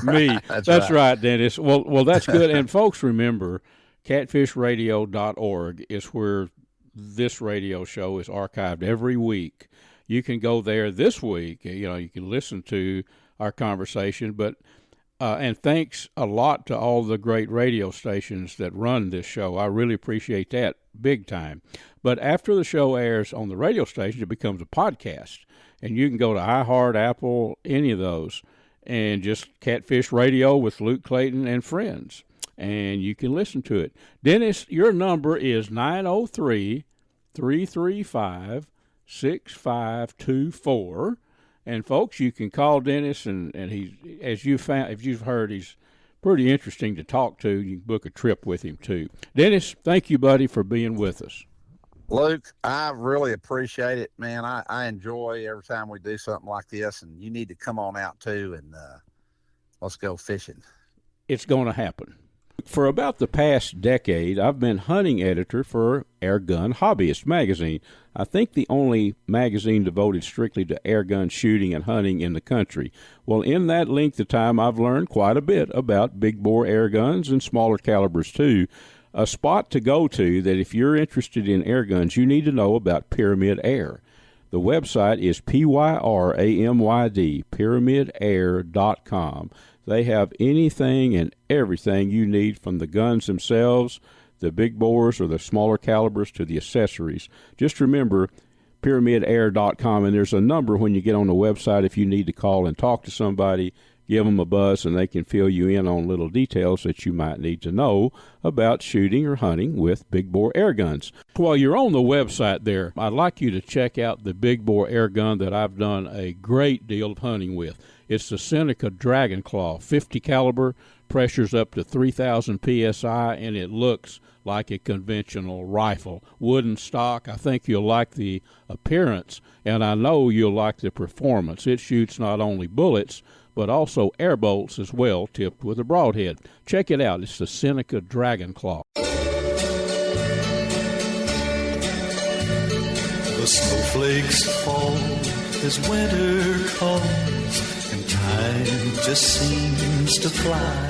Me. That's right, Dennis. Well, that's good. And folks, remember, catfishradio.org is where this radio show is archived every week. You can go there this week. You can listen to our conversation. But and thanks a lot to all the great radio stations that run this show. I really appreciate that big time. But after the show airs on the radio station, it becomes a podcast. And you can go to iHeart, Apple, any of those, and just Catfish Radio with Luke Clayton and friends. And you can listen to it. Dennis, your number is 903-335-6524. And folks, you can call Dennis, and he's, as you've heard, he's pretty interesting to talk to. You can book a trip with him too. Dennis, thank you, buddy, for being with us. Luke, I really appreciate it, man. I enjoy every time we do something like this, and you need to come on out too, and let's go fishing. It's going to happen. For about the past decade, I've been hunting editor for Airgun Hobbyist magazine. I think the only magazine devoted strictly to airgun shooting and hunting in the country. Well, in that length of time, I've learned quite a bit about big bore air guns and smaller calibers too. A spot to go to that if you're interested in air guns, you need to know about Pyramyd Air. The website is PYRAMYD, PyramydAir.com. They have anything and everything you need, from the guns themselves, the big bores or the smaller calibers, to the accessories. Just remember PyramydAir.com, and there's a number when you get on the website if you need to call and talk to somebody, give them a buzz, and they can fill you in on little details that you might need to know about shooting or hunting with big bore air guns. While you're on the website there, I'd like you to check out the big bore air gun that I've done a great deal of hunting with. It's the Seneca Dragon Claw, 50 caliber, pressures up to 3,000 psi, and it looks like a conventional rifle. Wooden stock. I think you'll like the appearance, and I know you'll like the performance. It shoots not only bullets, but also air bolts as well, tipped with a broadhead. Check it out. It's the Seneca Dragon Claw. The snowflakes fall as winter comes, and time just seems to fly.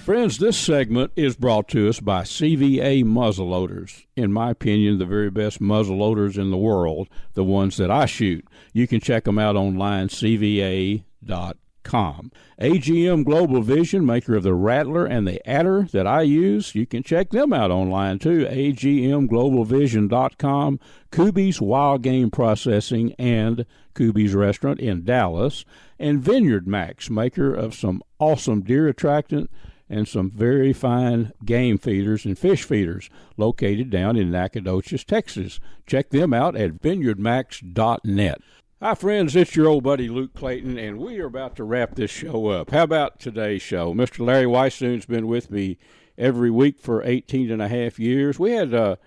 Friends, this segment is brought to us by CVA Muzzleloaders. In my opinion, the very best muzzleloaders in the world, the ones that I shoot. You can check them out online, CVA.com. AGM Global Vision, maker of the Rattler and the Adder that I use, you can check them out online too, AGMGlobalVision.com. Kuby's Wild Game Processing and Kuby's Restaurant in Dallas. And VINEYARDMAX, maker of some awesome deer attractant and some very fine game feeders and fish feeders located down in Nacogdoches, Texas. Check them out at vineyardmax.net. Hi, friends. It's your old buddy Luke Clayton, and we are about to wrap this show up. How about today's show? Mr. Larry Weissoon's been with me every week for 18 and a half years. We had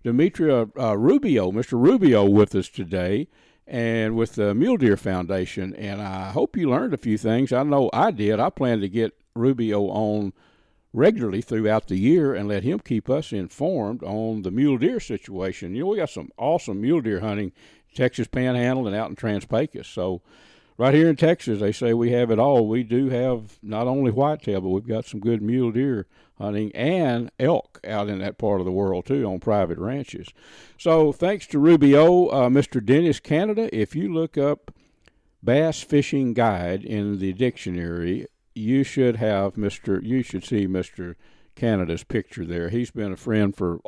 Demetrio Rubio, Mr. Rubio, with us today, and with the Mule Deer Foundation, and I hope you learned a few things. I know I did. I plan to get Rubio on regularly throughout the year and let him keep us informed on the mule deer situation. You know, we got some awesome mule deer hunting, Texas Panhandle and out in Trans-Pecos. So right here in Texas, they say we have it all. We do have not only whitetail, but we've got some good mule deer hunting and elk out in that part of the world too on private ranches. So thanks to Rubio, Mr. Dennis Canada, if you look up Bass Fishing Guide in the dictionary, you should see Mr. Canada's picture there. He's been a friend for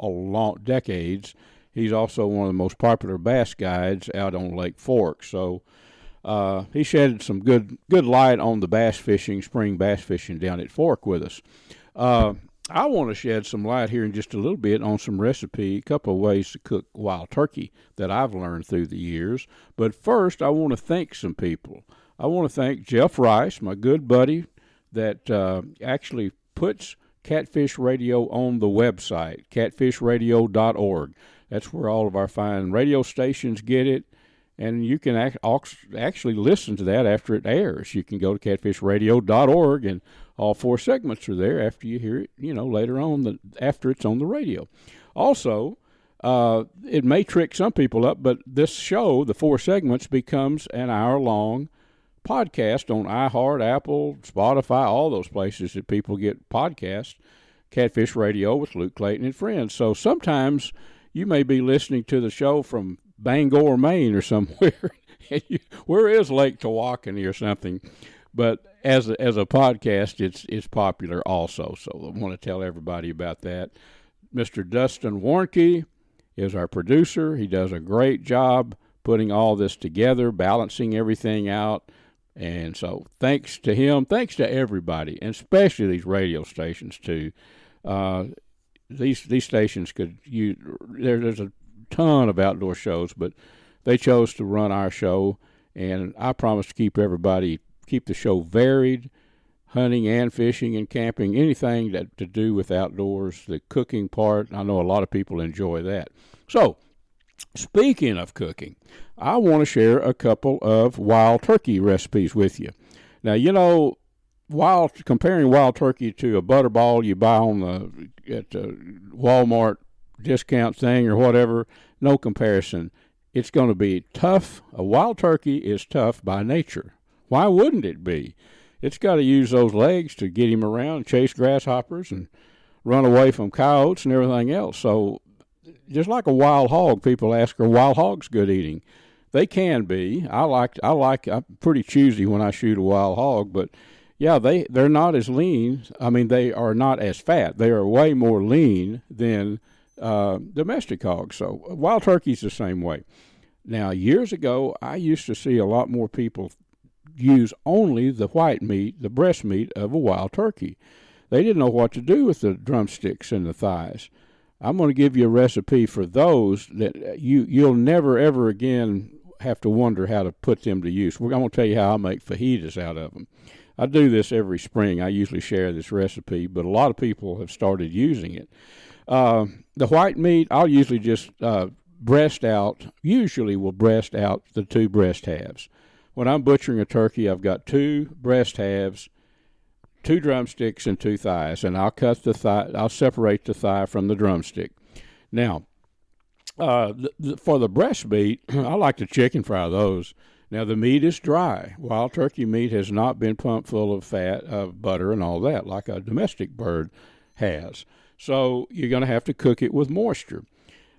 decades. He's also one of the most popular bass guides out on Lake Fork. So he shed some good light on the bass fishing, spring bass fishing down at Fork with us. I want to shed some light here in just a little bit on some recipe, a couple of ways to cook wild turkey that I've learned through the years. But first, I want to thank some people. I want to thank Jeff Rice, my good buddy, that actually puts Catfish Radio on the website, catfishradio.org. That's where all of our fine radio stations get it, and you can actually listen to that after it airs. You can go to catfishradio.org, and all 4 segments are there after you hear it, later on, after it's on the radio. Also, it may trick some people up, but this show, the 4 segments, becomes an hour-long podcast on iHeart, Apple, Spotify, all those places that people get podcasts, Catfish Radio with Luke Clayton and Friends. So sometimes you may be listening to the show from Bangor, Maine or somewhere. Where is Lake Tawakoni or something? But as a podcast, it's popular also. So I want to tell everybody about that. Mr. Dustin Warnke is our producer. He does a great job putting all this together, balancing everything out. And so thanks to him, thanks to everybody, and especially these radio stations too. These stations there's a ton of outdoor shows, but they chose to run our show, and I promise to keep the show varied, hunting and fishing and camping, anything that to do with outdoors, the cooking part. I know a lot of people enjoy that. So, speaking of cooking, I want to share a couple of wild turkey recipes with you. Now, comparing wild turkey to a butterball you buy at the Walmart discount thing or whatever, no comparison. It's going to be tough. A wild turkey is tough by nature. Why wouldn't it be? It's got to use those legs to get him around, chase grasshoppers, and run away from coyotes and everything else. So just like a wild hog, people ask, are wild hogs good eating? They can be. I'm pretty choosy when I shoot a wild hog, but yeah, they're not as lean. I mean, they are not as fat. They are way more lean than domestic hogs. So wild turkey's the same way. Now, years ago, I used to see a lot more people use only the white meat, the breast meat of a wild turkey. They didn't know what to do with the drumsticks and the thighs. I'm going to give you a recipe for those that you'll never, ever again have to wonder how to put them to use. I'm going to tell you how I make fajitas out of them. I do this every spring. I usually share this recipe, but a lot of people have started using it. The white meat, I'll usually just breast out, will breast out the 2 breast halves. When I'm butchering a turkey, I've got 2 breast halves, 2 drumsticks, and 2 thighs, and I'll I'll separate the thigh from the drumstick. Now, for the breast meat, I like to chicken fry those. Now, the meat is dry. Wild turkey meat has not been pumped full of fat, butter, and all that, like a domestic bird has. So you're going to have to cook it with moisture,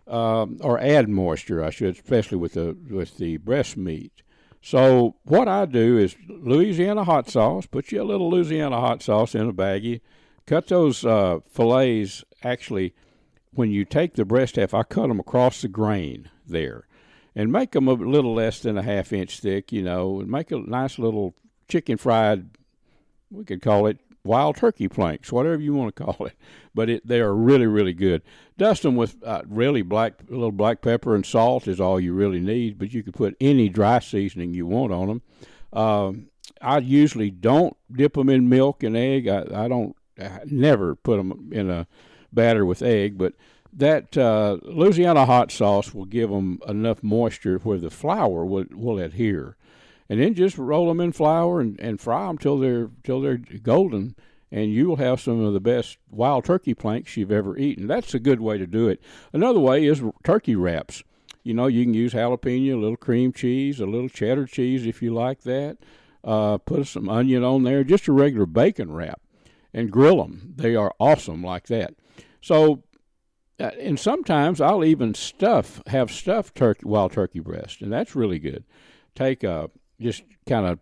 or add moisture, I should, especially with the breast meat. So what I do is Louisiana hot sauce. Put you a little Louisiana hot sauce in a baggie. Cut those fillets. Actually, when you take the breast half, I cut them across the grain there, and make them a little less than a half-inch thick. And make a nice little chicken fried. We could call it wild turkey planks, whatever you want to call it. But they are really, really good. Dust them with really a little black pepper and salt is all you really need, but you could put any dry seasoning you want on them. I usually don't dip them in milk and egg. I never put them in a batter with egg, but that Louisiana hot sauce will give them enough moisture where the flour will adhere. And then just roll them in flour and fry them till they're golden, and you will have some of the best wild turkey planks you've ever eaten. That's a good way to do it. Another way is turkey wraps. You can use jalapeno, a little cream cheese, a little cheddar cheese if you like that. Put some onion on there, just a regular bacon wrap, and grill them. They are awesome like that. So, and sometimes I'll even have stuffed wild turkey breast, and that's really good. Just kind of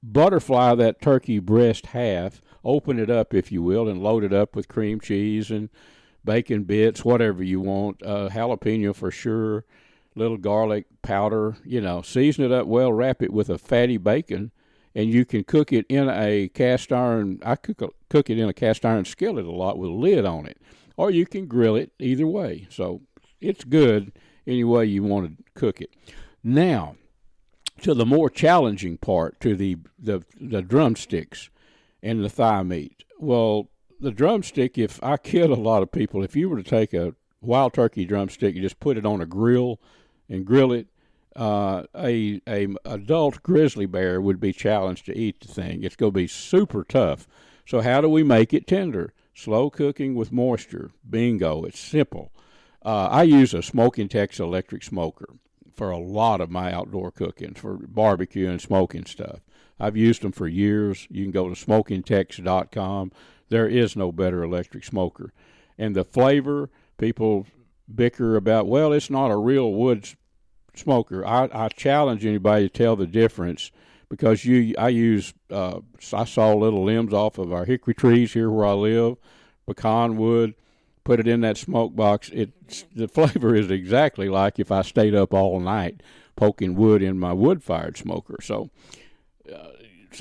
butterfly that turkey breast half, open it up, if you will, and load it up with cream cheese and bacon bits, whatever you want, jalapeno for sure, little garlic powder, season it up well, wrap it with a fatty bacon, and you can cook it in a cast iron. I cook it in a cast iron skillet a lot with a lid on it, or you can grill it either way. So it's good any way you want to cook it. Now, to the more challenging part, to the drumsticks and the thigh meat. Well, the drumstick, if I kid a lot of people, if you were to take a wild turkey drumstick and just put it on a grill and grill it, a adult grizzly bear would be challenged to eat the thing. It's going to be super tough. So how do we make it tender? Slow cooking with moisture. Bingo. It's simple. I use a Smokin Tex electric smoker for a lot of my outdoor cooking, for barbecue and smoking stuff. I've used them for years. You can go to SmokinTex.com. There is no better electric smoker. And the flavor, people bicker about, well, it's not a real wood smoker. I challenge anybody to tell the difference, because I saw little limbs off of our hickory trees here where I live, pecan wood, put it in that smoke box. The flavor is exactly like if I stayed up all night poking wood in my wood-fired smoker. So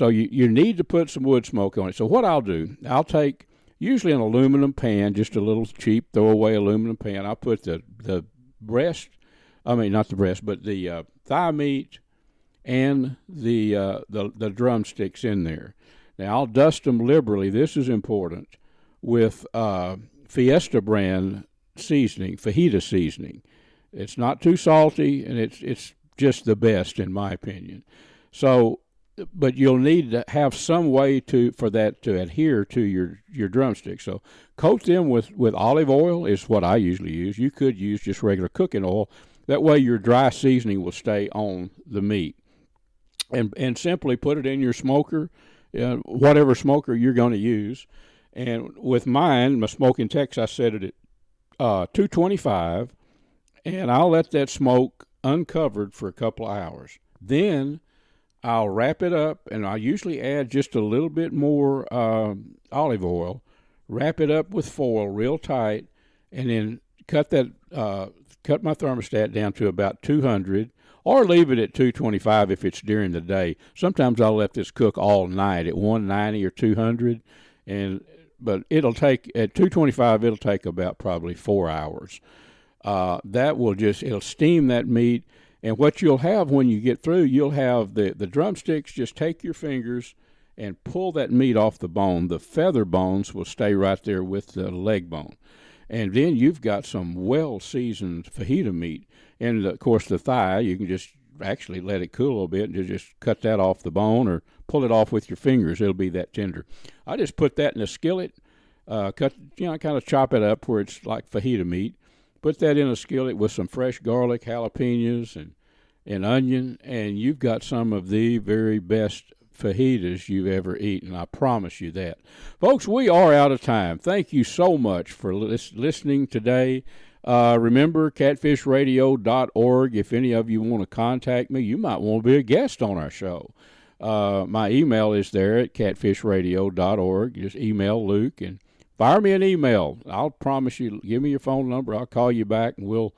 you need to put some wood smoke on it. So what I'll do, I'll take usually an aluminum pan, just a little cheap throwaway aluminum pan. I'll put the thigh meat and the drumsticks in there. Now I'll dust them liberally. This is important, with Fiesta brand seasoning, fajita seasoning. It's not too salty, and it's just the best in my opinion. So, but you'll need to have some way for that to adhere to your drumstick. So coat them with olive oil is what I usually use. You could use just regular cooking oil. That way your dry seasoning will stay on the meat. And simply put it in your smoker, whatever smoker you're going to use. And with mine, my Smokin Tex, I set it at 225, and I'll let that smoke uncovered for a couple of hours. Then I'll wrap it up, and I usually add just a little bit more olive oil, wrap it up with foil real tight, and then cut my thermostat down to about 200, or leave it at 225 if it's during the day. Sometimes I'll let this cook all night at 190 or 200, but it'll take at 225. It'll take about probably 4 hours. It'll steam that meat, and what you'll have when you get through, you'll have the drumsticks. Just take your fingers and pull that meat off the bone. The feather bones will stay right there with the leg bone. And then you've got some well-seasoned fajita meat. And, of course, the thigh, you can just actually let it cool a little bit and just cut that off the bone or pull it off with your fingers. It'll be that tender. I just put that in a skillet, kind of chop it up where it's like fajita meat. Put that in a skillet with some fresh garlic, jalapenos, and onion, and you've got some of the very best fajitas you've ever eaten. I promise you that. Folks, we are out of time. Thank you so much for listening today. Remember, catfishradio.org. If any of you want to contact me, you might want to be a guest on our show. My email is there at catfishradio.org. Just email Luke and fire me an email. I'll promise you, give me your phone number. I'll call you back, and we'll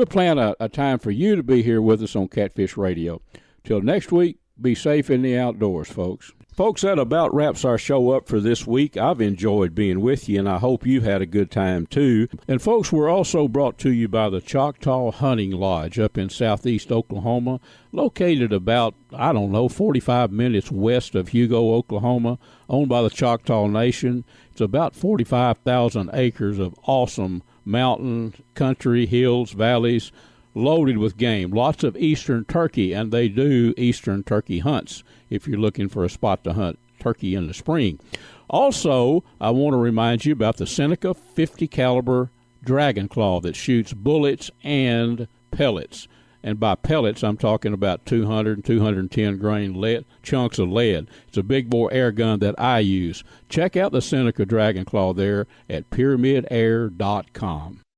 plan a time for you to be here with us on Catfish Radio. Till next week, be safe in the outdoors, folks. Folks, that about wraps our show up for this week. I've enjoyed being with you, and I hope you had a good time, too. And, folks, we're also brought to you by the Choctaw Hunting Lodge up in southeast Oklahoma, located about, 45 minutes west of Hugo, Oklahoma, owned by the Choctaw Nation. It's about 45,000 acres of awesome mountain, country, hills, valleys, loaded with game. Lots of eastern turkey, and they do eastern turkey hunts if you're looking for a spot to hunt turkey in the spring. Also, I want to remind you about the Seneca 50 caliber Dragon Claw that shoots bullets and pellets. And by pellets, I'm talking about 200 and 210 grain chunks of lead. It's a big bore air gun that I use. Check out the Seneca Dragon Claw there at PyramydAir.com.